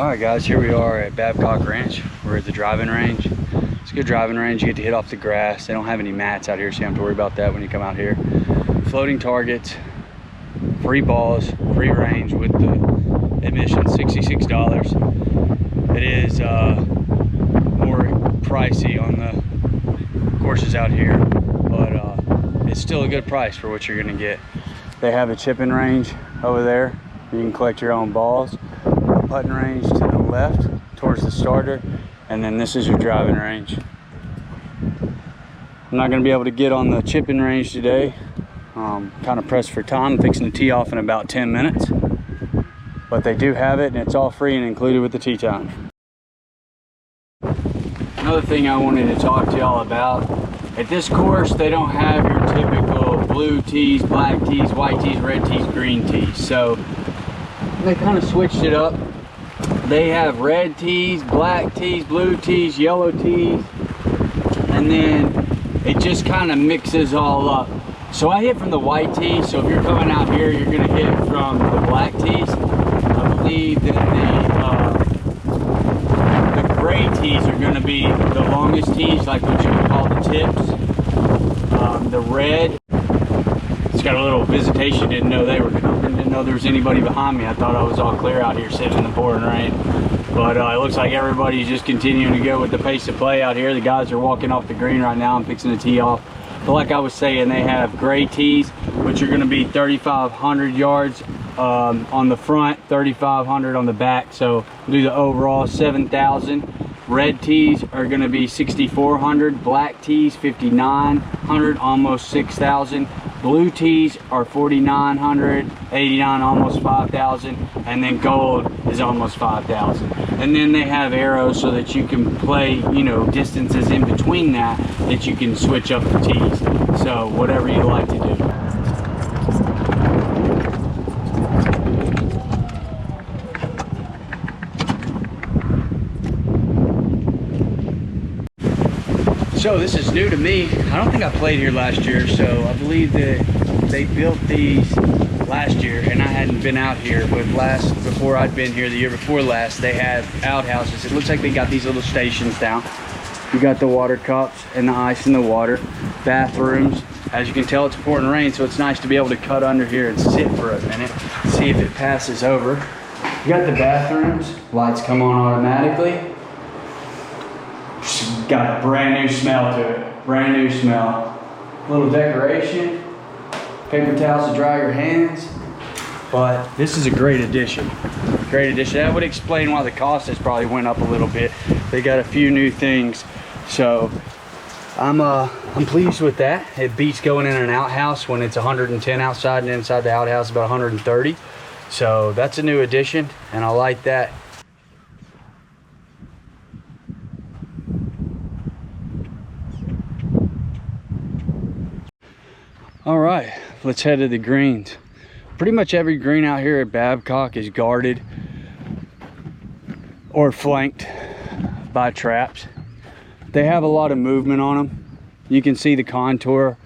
All right guys, here we are at Babcock Ranch. We're at the driving range. It's a good driving range. You get to hit off the grass. They don't have any mats out here, so you don't have to worry about that when you come out here. Floating targets, free balls, free range with the admission, $66. It is more pricey on the courses out here, but it's still a good price for what you're gonna get. They have a chipping range over there. You can collect your own balls. A putting range to the left towards the starter, and then this is your driving range. I'm not gonna be able to get on the chipping range today. Kind of pressed for time. I'm fixing to tee off in about 10 minutes, but they do have it, and it's all free and included with the tee time. Another thing I wanted to talk to y'all about, at this course they don't have your typical blue tees, black tees, white tees, red tees, green tees. So they kind of switched it up. They have red tees, black tees, blue tees, yellow tees, and then it just kind of mixes all up. So I hit from the white tees, so if you're coming out here, you're gonna hit from the black tees. I believe that the gray tees are gonna be the longest tees, like what you would call the tips. The red, it's got a little visitation, didn't know they were coming, didn't know there was anybody behind me. I thought I was all clear out here sitting in the pouring rain. But it looks like everybody's just continuing to go with the pace of play out here. The guys are walking off the green right now. I'm fixing to tee off. But like I was saying, they have gray tees, which are gonna be 3,500 yards on the front, 3,500 on the back. So do the overall 7,000. Red tees are gonna be 6,400. Black tees, 5,900, almost 6,000. Blue tees are 4,900, 89, almost 5,000, and then gold is almost 5,000. And then they have arrows so that you can play, you know, distances in between that you can switch up the tees. So whatever you like to do. So this is new to me. I don't think I played here last year, so I believe that they built these last year, and I hadn't been out here, but before I'd been here, the year before last, they had outhouses. It looks like they got these little stations down. You got the water cups and the ice in the water, bathrooms. As you can tell, it's pouring rain, so it's nice to be able to cut under here and sit for a minute, see if it passes over. You got the bathrooms, lights come on automatically. Got a brand new smell to it, brand new smell. Little decoration, paper towels to dry your hands. But this is a great addition, great addition. That would explain why the cost has probably went up a little bit. They got a few new things, so I'm pleased with that. It beats going in an outhouse when it's 110 outside, and inside the outhouse about 130. So that's a new addition, and I like that. All right, let's head to the greens. Pretty much every green out here at Babcock is guarded or flanked by traps. They have a lot of movement on them. You can see the contour.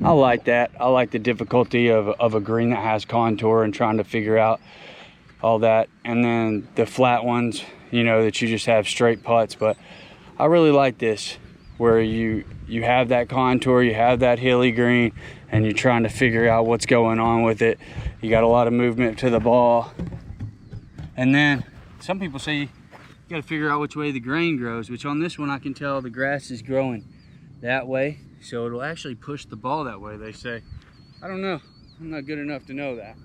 I like that. I like the difficulty of a green that has contour and trying to figure out all that. And then the flat ones, you know, that you just have straight putts. But I really like this, where you have that contour, you have that hilly green, and you're trying to figure out what's going on with it. You got a lot of movement to the ball. And then some people say you got to figure out which way the grain grows, which on this one I can tell the grass is growing that way, so it'll actually push the ball that way, they say. I don't know, I'm not good enough to know that.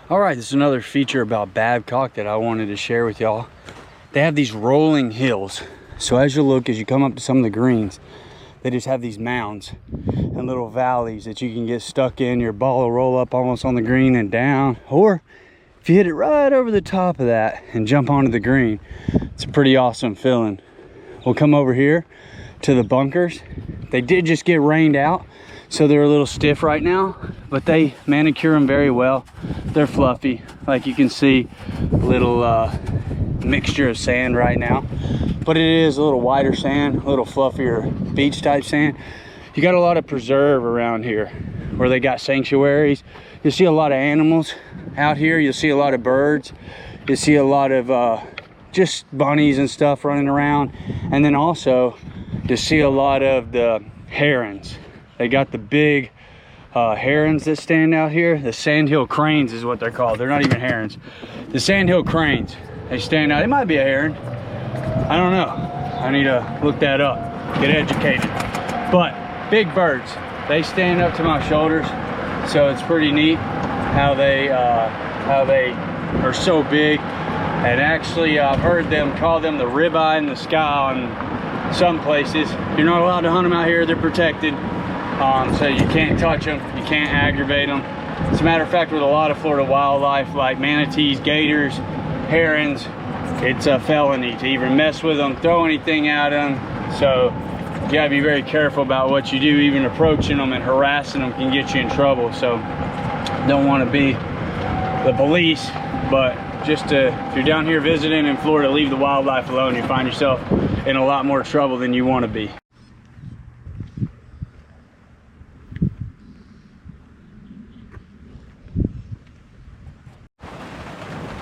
All right, this is another feature about Babcock that I wanted to share with y'all. They have these rolling hills. So as you look, as you come up to some of the greens, they just have these mounds and little valleys that you can get stuck in. Your ball will roll up almost on the green and down. Or if you hit it right over the top of that and jump onto the green, it's a pretty awesome feeling. We'll come over here to the bunkers. They did just get rained out, so they're a little stiff right now, but they manicure them very well. They're fluffy, like you can see, little mixture of sand right now, but it is a little whiter sand, a little fluffier beach type sand. You got a lot of preserve around here where they got sanctuaries. You'll see a lot of animals out here. You'll see a lot of birds. You'll see a lot of just bunnies and stuff running around. And then also you'll see a lot of the herons. They got the big herons that stand out here. The sandhill cranes is what they're called. They're not even herons. The sandhill cranes, they stand out. It might be a heron. I don't know. I need to look that up, get educated. But big birds, they stand up to my shoulders. So it's pretty neat how they are so big. And actually I've heard them call them the ribeye in the sky on some places. You're not allowed to hunt them out here, they're protected. So you can't touch them, you can't aggravate them. As a matter of fact, with a lot of Florida wildlife like manatees, gators, herons, it's a felony to even mess with them, throw anything at them. So you gotta be very careful about what you do. Even approaching them and harassing them can get you in trouble. So don't want to be the police, but just if you're down here visiting in Florida, leave the wildlife alone. You find yourself in a lot more trouble than you want to be.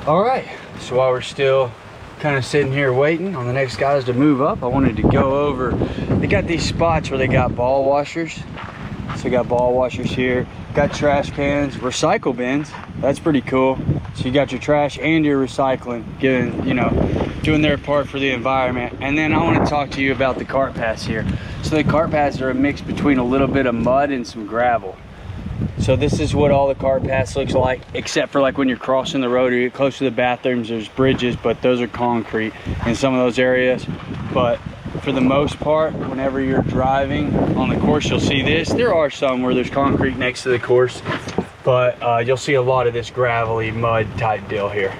All right, so while we're still kind of sitting here waiting on the next guys to move up, I wanted to go over, they got these spots where they got ball washers. So they got ball washers here, got trash cans, recycle bins. That's pretty cool. So you got your trash and your recycling, giving, you know, doing their part for the environment. And then I want to talk to you about the cart paths here. So the cart paths are a mix between a little bit of mud and some gravel. So this is what all the cart paths looks like, except for like when you're crossing the road or you get close to the bathrooms, there's bridges, but those are concrete in some of those areas. But for the most part, whenever you're driving on the course, you'll see this. There are some where there's concrete next to the course, but you'll see a lot of this gravelly mud type deal here.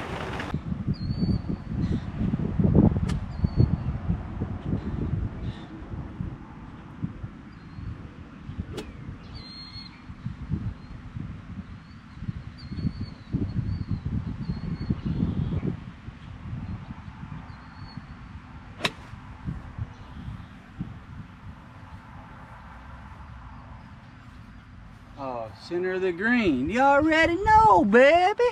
Oh, center of the green. You already know, baby.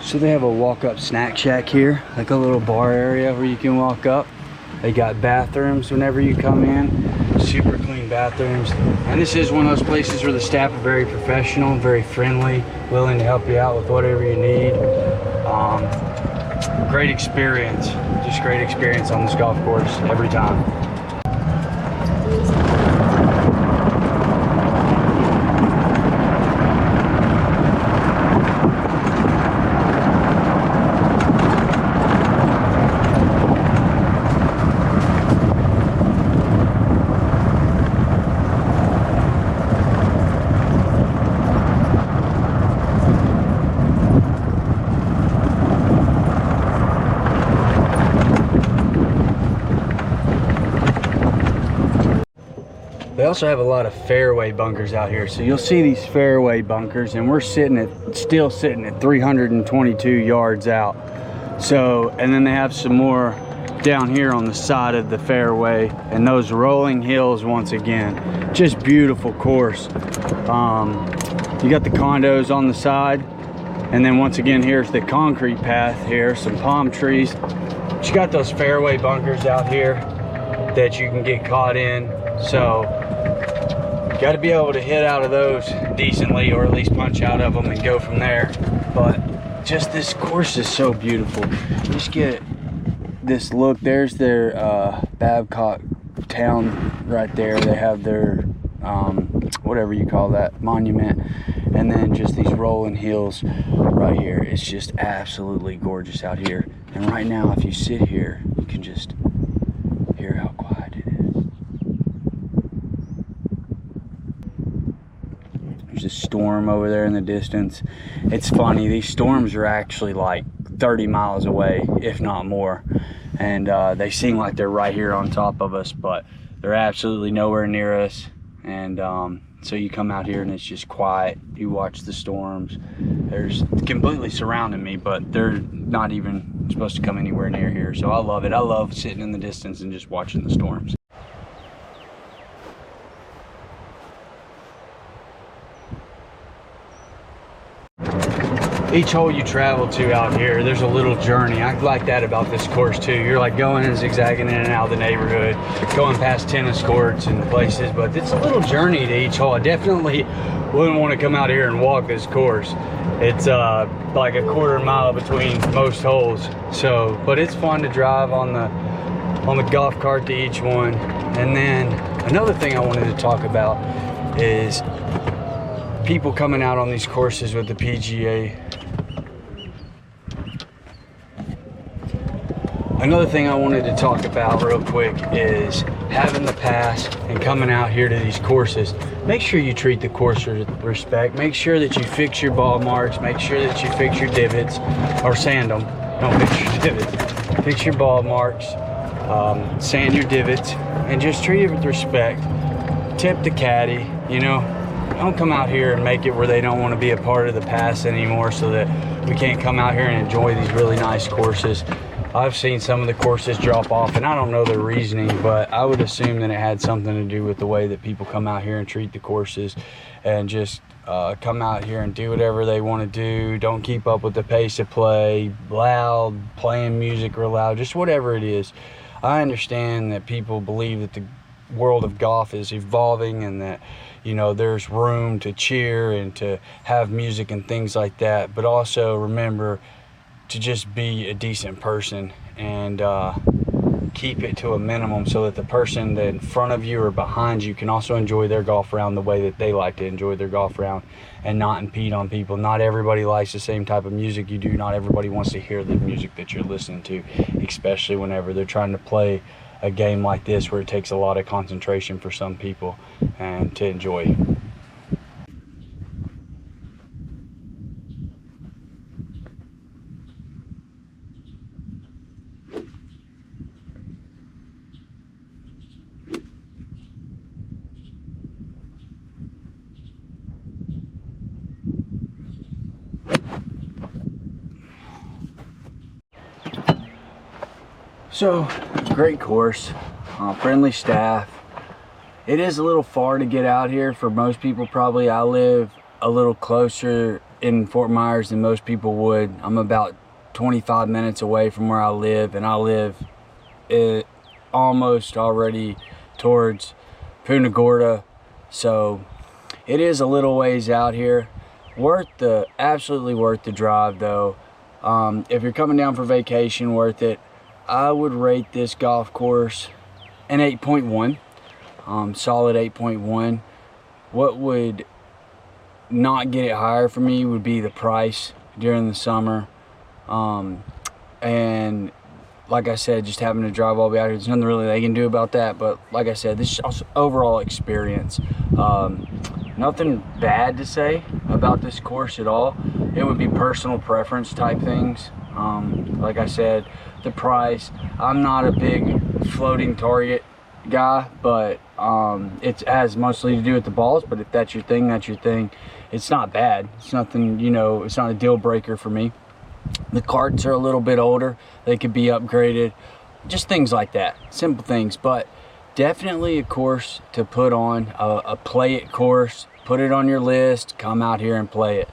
So they have a walk-up snack shack here, like a little bar area where you can walk up. They got bathrooms whenever you come in, super clean bathrooms. And this is one of those places where the staff are very professional, very friendly, willing to help you out with whatever you need. Great experience, just great experience on this golf course every time. They also have a lot of fairway bunkers out here. So you'll see these fairway bunkers, and we're still sitting at 322 yards out. So, and then they have some more down here on the side of the fairway, and those rolling hills once again. Just beautiful course. You got the condos on the side, and then once again, here's the concrete path here, some palm trees. But you got those fairway bunkers out here that you can get caught in. So got to be able to hit out of those decently, or at least punch out of them and go from there. But just this course is so beautiful. Just get this look. There's their Babcock town right there. They have their whatever you call that, monument, and then just these rolling hills right here. It's just absolutely gorgeous out here. And right now, if you sit here, you can just hear how quiet it is. There's a storm over there in the distance. It's funny, these storms are actually like 30 miles away, if not more. And they seem like they're right here on top of us, but They're absolutely nowhere near us, and so you come out here and it's just quiet. You watch the storms. There's completely surrounding me, but they're not even supposed to come anywhere near here. So I love it. I love sitting in the distance and just watching the storms. Each hole you travel to out here, there's a little journey. I like that about this course too. You're like going and zigzagging in and out of the neighborhood, going past tennis courts and places, but it's a little journey to each hole. I definitely wouldn't want to come out here and walk this course. It's like a quarter mile between most holes. So, but it's fun to drive on the golf cart to each one. And then another thing I wanted to talk about is people coming out on these courses with the PGA. Another thing I wanted to talk about real quick is having the pass and coming out here to these courses. Make sure you treat the course with respect. Make sure that you fix your ball marks. Make sure that you fix your divots, or sand them. Don't fix your divots. Fix your ball marks, sand your divots, and just treat it with respect. Tip the caddy, you know. Don't come out here and make it where they don't want to be a part of the pass anymore, so that we can't come out here and enjoy these really nice courses. I've seen some of the courses drop off, and I don't know the reasoning, but I would assume that it had something to do with the way that people come out here and treat the courses, and just come out here and do whatever they want to do. Don't keep up with the pace of play, loud, playing music real loud, just whatever it is. I understand that people believe that the world of golf is evolving, and that, you know, there's room to cheer and to have music and things like that, but also remember to just be a decent person and keep it to a minimum, so that the person that in front of you or behind you can also enjoy their golf round the way that they like to enjoy their golf round, and not impede on people. Not everybody likes the same type of music you do. Not everybody wants to hear the music that you're listening to, especially whenever they're trying to play a game like this, where it takes a lot of concentration for some people and to enjoy. So, great course, friendly staff. It is a little far to get out here for most people probably. I live a little closer in Fort Myers than most people would. I'm about 25 minutes away from where I live, and I live almost already towards Punta Gorda. So it is a little ways out here. Absolutely worth the drive though. If you're coming down for vacation, worth it. I would rate this golf course an 8.1, solid 8.1. What would not get it higher for me would be the price during the summer. And like I said, just having to drive all the way out here, there's nothing really they can do about that. But like I said, this is also overall experience. Nothing bad to say about this course at all. It would be personal preference type things. Like I said, the price, I'm not a big floating target guy, but it has mostly to do with the balls. But if that's your thing, that's your thing. It's not bad. It's nothing, you know, it's not a deal breaker for me. The carts are a little bit older. They could be upgraded. Just things like that, simple things. But definitely a course to put on, a play it course. Put it on your list, come out here and play it.